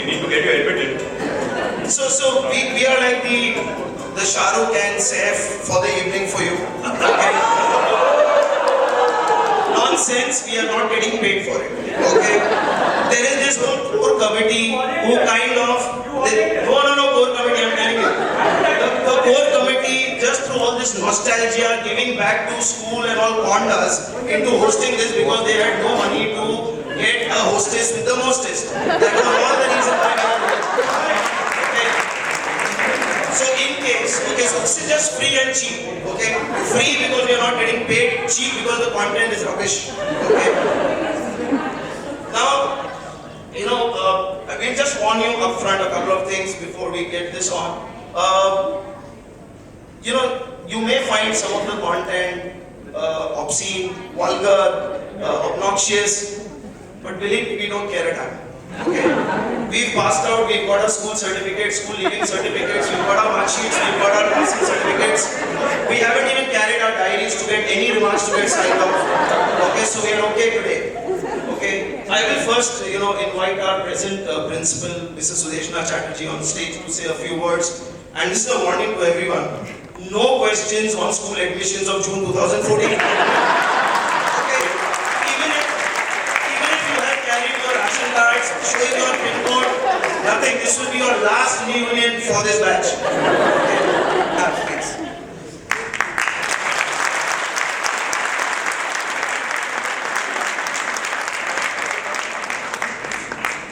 we need to get you admitted. So we are like the Shah Rukh and Saif for the evening for you. Okay? Nonsense, we are not getting paid for it. Okay? There is this whole core committee who kind of no core committee, I'm telling you. The core committee, just through all this nostalgia, giving back to school and all, conned us into hosting this because they had no money to get a hostess with the mostest. That was all the reason why we are doing it. So in case, okay, so this is just free and cheap, okay? Free because we are not getting paid, cheap because the content is rubbish, okay? Now, we'll just warn you up front a couple of things before we get this on. You may find some of the content obscene, vulgar, obnoxious, but believe me, we don't care at all. Okay? We've passed out, we've got our school certificates, school leaving certificates, we've got our mark sheets, we've got our passing certificates. We haven't even carried our diaries to get any remarks to get signed off. Okay, so we are okay today. Okay, I will first, invite our present principal, Mrs. Sudeshna Chatterjee, on stage to say a few words. And this is a warning to everyone. No questions on school admissions of June 2014. Showing your pin code, nothing. This will be your last reunion for this batch. Okay. Please.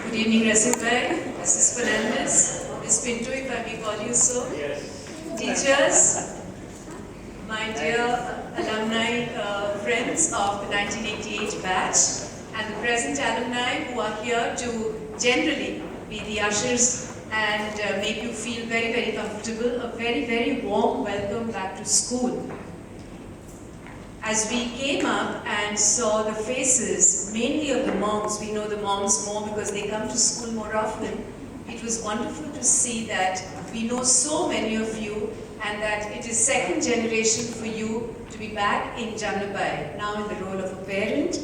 Good evening, Rasif Bhai, Mrs. Fernandez, Ms. Pinto, if I may call you so. Yes. Teachers, my dear alumni friends of the 1988 batch, and the present alumni who are here to generally be the ushers and make you feel very, very comfortable. A very, very warm welcome back to school. As we came up and saw the faces, mainly of the moms, we know the moms more because they come to school more often. It was wonderful to see that we know so many of you and that it is second generation for you to be back in Jamnabai, now in the role of a parent.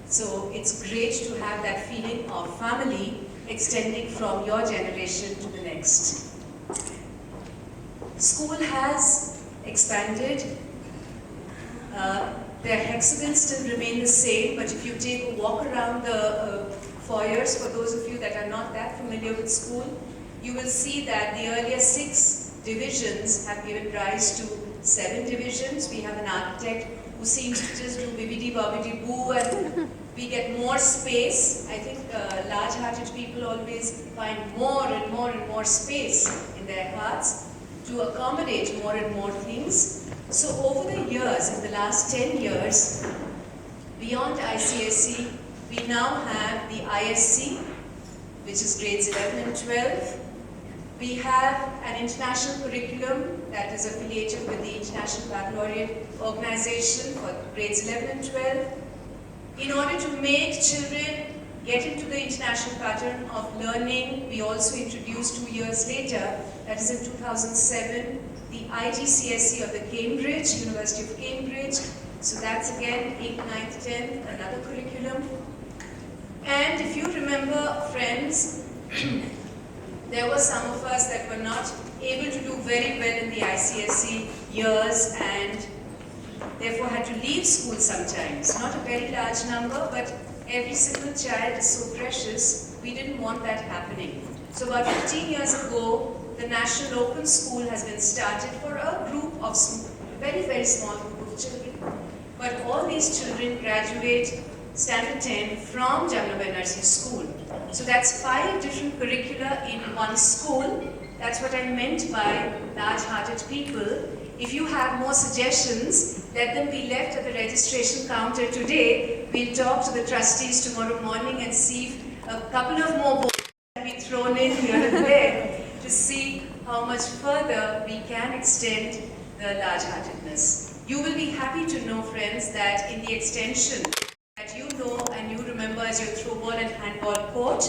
So it's great to have that feeling of family extending from your generation to the next. School has expanded. Their hexagons still remain the same, but if you take a walk around the foyers, for those of you that are not that familiar with school, you will see that the earlier 6 divisions have given rise to 7 divisions. We have an architect who seems to just do bibbidi bobbidi boo, and we get more space. I think large-hearted people always find more and more and more space in their hearts to accommodate more and more things. So over the years, in the last 10 years, beyond ICSE, we now have the ISC, which is grades 11 and 12. We have an international curriculum that is affiliated with the International Baccalaureate Organization for grades 11 and 12. In order to make children get into the international pattern of learning, we also introduced 2 years later, that is in 2007, the IGCSE of the Cambridge, University of Cambridge. So that's again 8th, 9th, 10th, another curriculum. And if you remember, friends, there were some of us that were not able to do very well in the ICSE years and therefore had to leave school sometimes. Not a very large number, but every single child is so precious, we didn't want that happening. So about 15 years ago, the National Open School has been started for a group of very, very small group of children. But all these children graduate Standard 10 from Jamnabai Nursing School. So that's 5 different curricula in one school. That's what I meant by large-hearted people. If you have more suggestions, let them be left at the registration counter today. We'll talk to the trustees tomorrow morning and see if a couple of more boards can be thrown in here and there to see how much further we can extend the large-heartedness. You will be happy to know, friends, that in the extension that you know and you remember as your throwball and handball court,